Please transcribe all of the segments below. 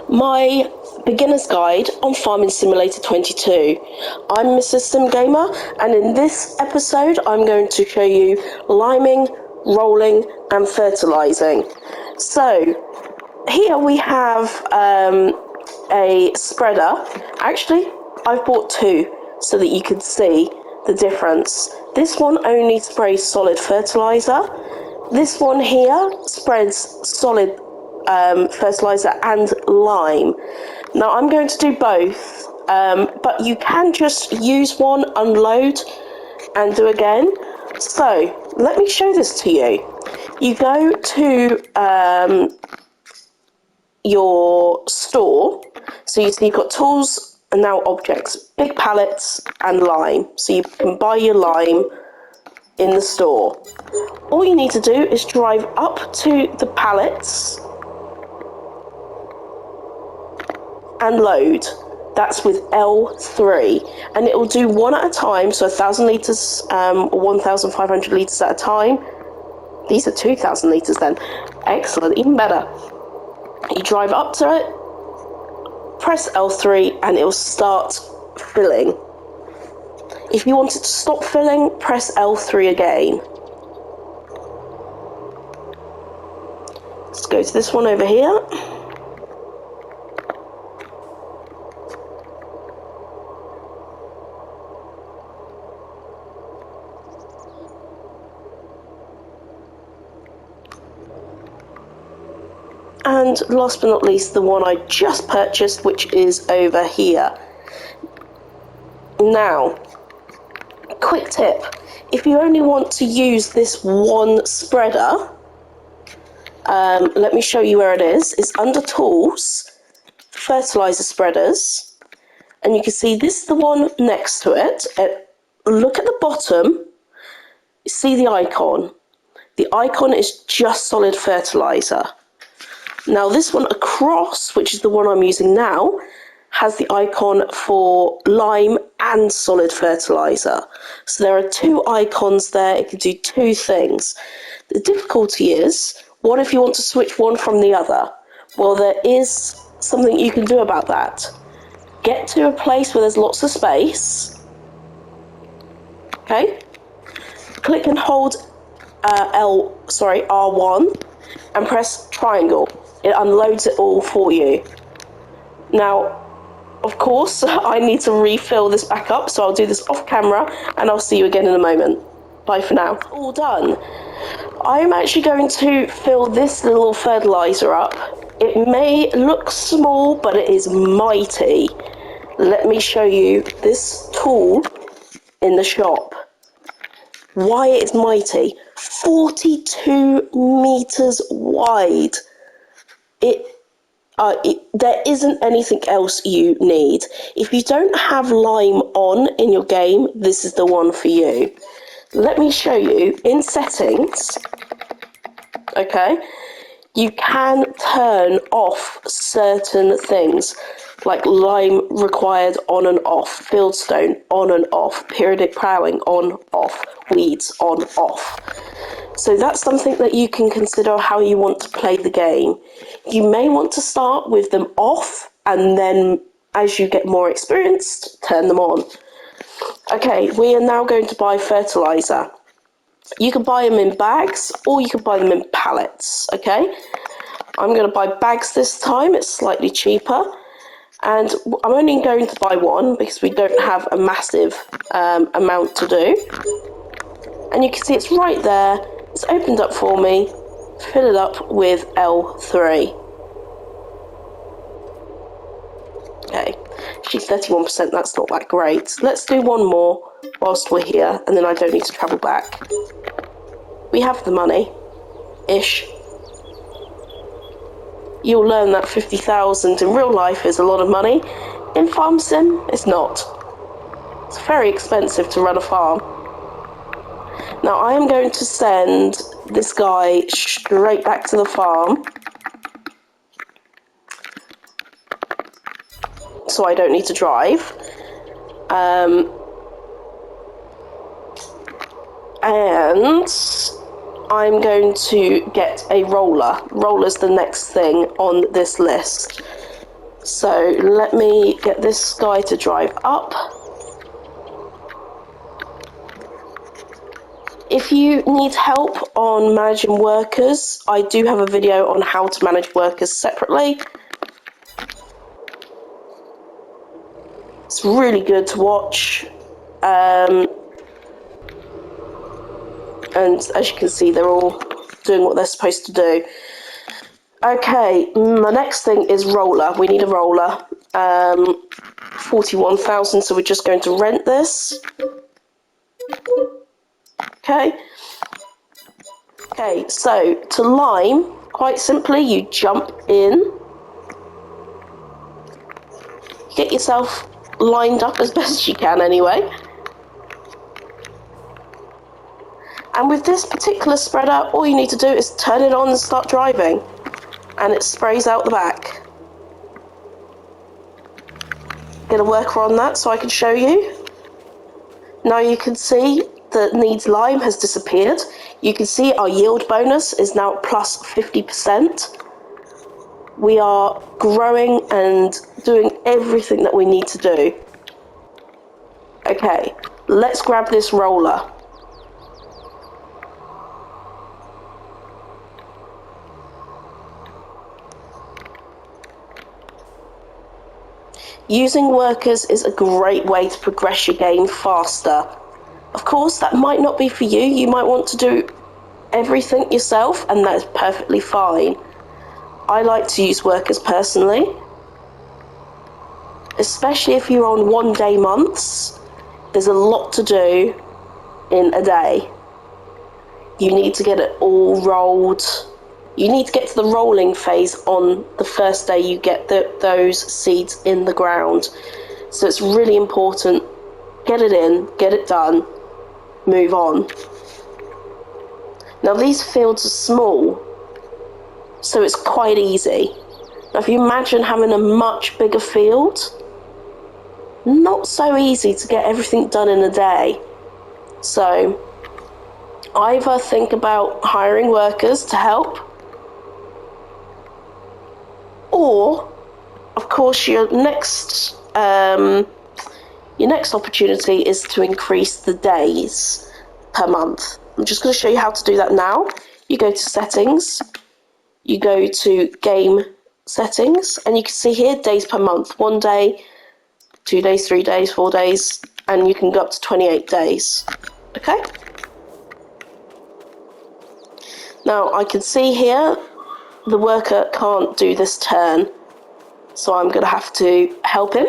my beginner's guide on Farming Simulator 22. I'm Mrs. Sim Gamer, and in this episode I'm going to show you liming, rolling and fertilizing. So here we have a spreader. Actually, I've bought two so that you can see the difference. This one only sprays solid fertilizer. This one here spreads solid fertilizer and lime. Now I'm going to do both, but you can just use one, unload and do again. So let me show this to you. You go to your store, so you see you've got tools and now objects, big pallets and lime, so you can buy your lime in the store. All you need to do is drive up to the pallets and load. That's with L3, and it will do one at a time, so 1,000 litres, 1,500 litres at a time. These are 2,000 litres then. Excellent, even better. You drive up to it, press L3, and it will start filling. If you want it to stop filling, press L3 again. Let's go to this one over here. And last but not least, the one I just purchased, which is over here. Now, quick tip, if you only want to use this one spreader, let me show you where it is. It's under Tools, Fertilizer Spreaders, and you can see this is the one next to it. Look at the bottom, see the icon. The icon is just solid fertilizer. Now this one across, which is the one I'm using now, has the icon for lime and solid fertilizer. So there are two icons there, it can do two things. The difficulty is, what if you want to switch one from the other? Well, there is something you can do about that. Get to a place where there's lots of space. Okay? Click and hold R1 and press triangle. It unloads it all for you. Now, of course, I need to refill this back up, so I'll do this off camera and I'll see you again in a moment. Bye for now. All done. I'm actually going to fill this little fertilizer up. It may look small, but it is mighty. Let me show you this tool in the shop. Why it's mighty. 42 meters wide. There isn't anything else you need. If you don't have lime on in your game, this is the one for you. Let me show you in settings. Okay, you can turn off certain things, like lime required on and off, fieldstone on and off, periodic ploughing on, off, weeds on, off. So that's something that you can consider how you want to play the game. You may want to start with them off, and then as you get more experienced, turn them on. Okay, we are now going to buy fertilizer. You can buy them in bags, or you can buy them in pallets, okay? I'm going to buy bags this time, it's slightly cheaper. And I'm only going to buy one, because we don't have a massive amount to do. And you can see it's right there. It's opened up for me. Fill it up with L3. Okay, she's 31%, that's not that great. Let's do one more whilst we're here, and then I don't need to travel back. We have the money-ish. You'll learn that 50,000 in real life is a lot of money. In Farm Sim, it's not. It's very expensive to run a farm. Now I am going to send this guy straight back to the farm, so I don't need to drive. And I'm going to get a roller. Roller's the next thing on this list. So let me get this guy to drive up. If you need help on managing workers, I do have a video on how to manage workers separately. It's really good to watch. And as you can see, they're all doing what they're supposed to do. Okay, my next thing is roller. We need a roller. 41,000, so we're just going to rent this. Okay. Okay, so to lime, quite simply, you jump in. Get yourself lined up as best you can anyway. And with this particular spreader, all you need to do is turn it on and start driving. And it sprays out the back. Get a worker on that so I can show you. Now you can see that needs lime has disappeared. You can see our yield bonus is now plus 50%. We are growing and doing everything that we need to do. Okay, let's grab this roller. Using workers is a great way to progress your game faster. Of course, that might not be for you. You might want to do everything yourself, and that is perfectly fine. I like to use workers personally, especially if you're on 1 day months. There's a lot to do in a day. You need to get it all rolled. You need to get to the rolling phase on the first day you get those seeds in the ground. So it's really important. Get it in, get it done, move on. Now these fields are small, so it's quite easy. Now if you imagine having a much bigger field, not so easy to get everything done in a day. So either think about hiring workers to help, or of course your next opportunity is to increase the days per month. I'm just going to show you how to do that now. You go to settings, you go to game settings, and you can see here days per month. 1 day, 2 days, 3 days, 4 days, and you can go up to 28 days. Okay? Now I can see here the worker can't do this turn, so I'm going to have to help him.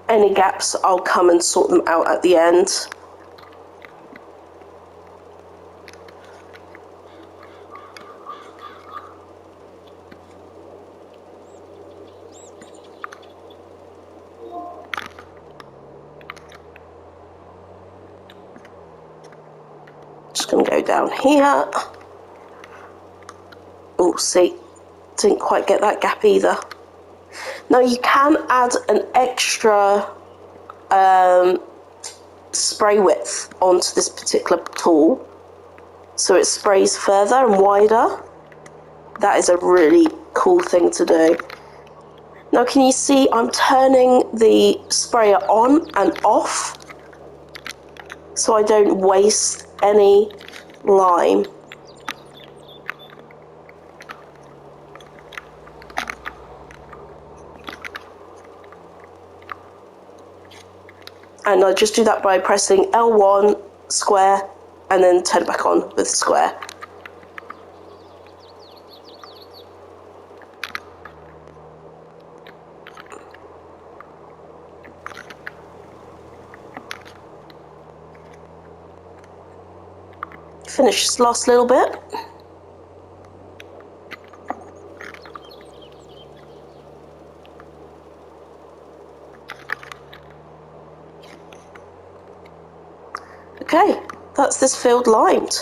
Any gaps, I'll come and sort them out at the end. Just going to go down here. Oh, see, didn't quite get that gap either. Now you can add an extra spray width onto this particular tool, so it sprays further and wider. That is a really cool thing to do. Now can you see I'm turning the sprayer on and off so I don't waste any lime. And I just do that by pressing L1 square and then turn it back on with square. Finish this last little bit. Okay, that's this field limed.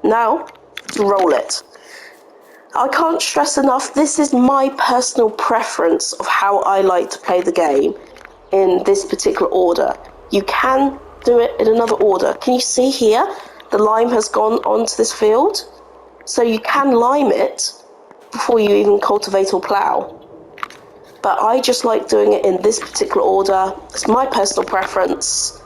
Now, to roll it. I can't stress enough, this is my personal preference of how I like to play the game in this particular order. You can do it in another order. Can you see here? The lime has gone onto this field. So you can lime it before you even cultivate or plough. But I just like doing it in this particular order. It's my personal preference.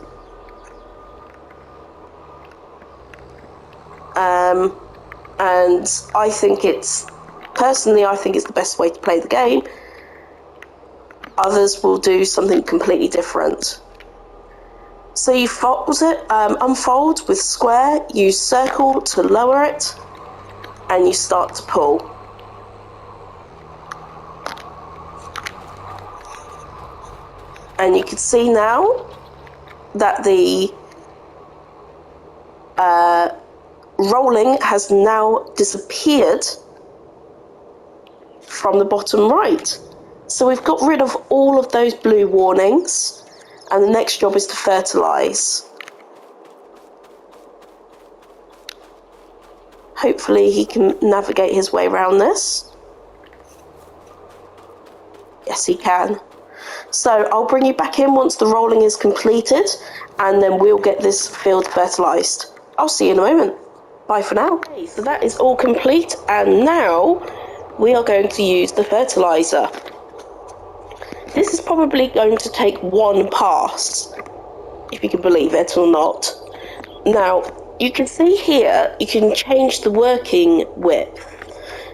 And I think it's the best way to play the game. Others will do something completely different. So you fold it, unfold with square, use circle to lower it, and you start to pull. And you can see now that the rolling has now disappeared from the bottom right. So we've got rid of all of those blue warnings, and the next job is to fertilise. Hopefully he can navigate his way around this. Yes, he can. So I'll bring you back in once the rolling is completed, and then we'll get this field fertilised. I'll see you in a moment. Bye for now. Okay, so that is all complete, and now we are going to use the fertilizer. This is probably going to take one pass, if you can believe it or not. Now, you can see here, you can change the working width.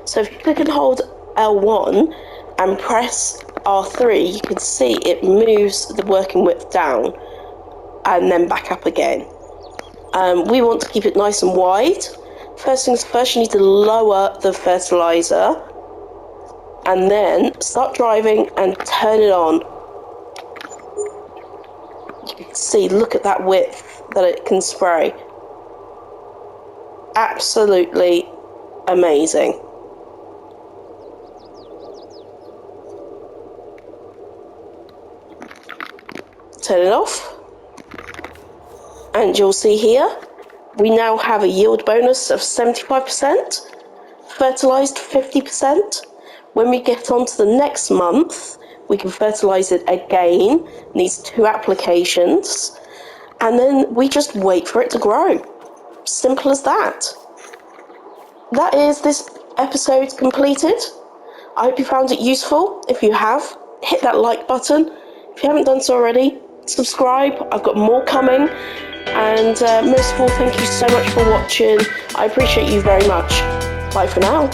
So if you click and hold L1 and press R3, you can see it moves the working width down and then back up again. We want to keep it nice and wide. First things first, you need to lower the fertilizer and then start driving and turn it on. You can see, look at that width that it can spray. Absolutely amazing. Turn it off. And you'll see here, we now have a yield bonus of 75%, fertilised 50%. When we get on to the next month, we can fertilise it again, needs 2 applications, and then we just wait for it to grow. Simple as that. That is this episode completed. I hope you found it useful. If you have, hit that like button. If you haven't done so already, subscribe. I've got more coming. And most of all, thank you so much for watching. I appreciate you very much. Bye for now.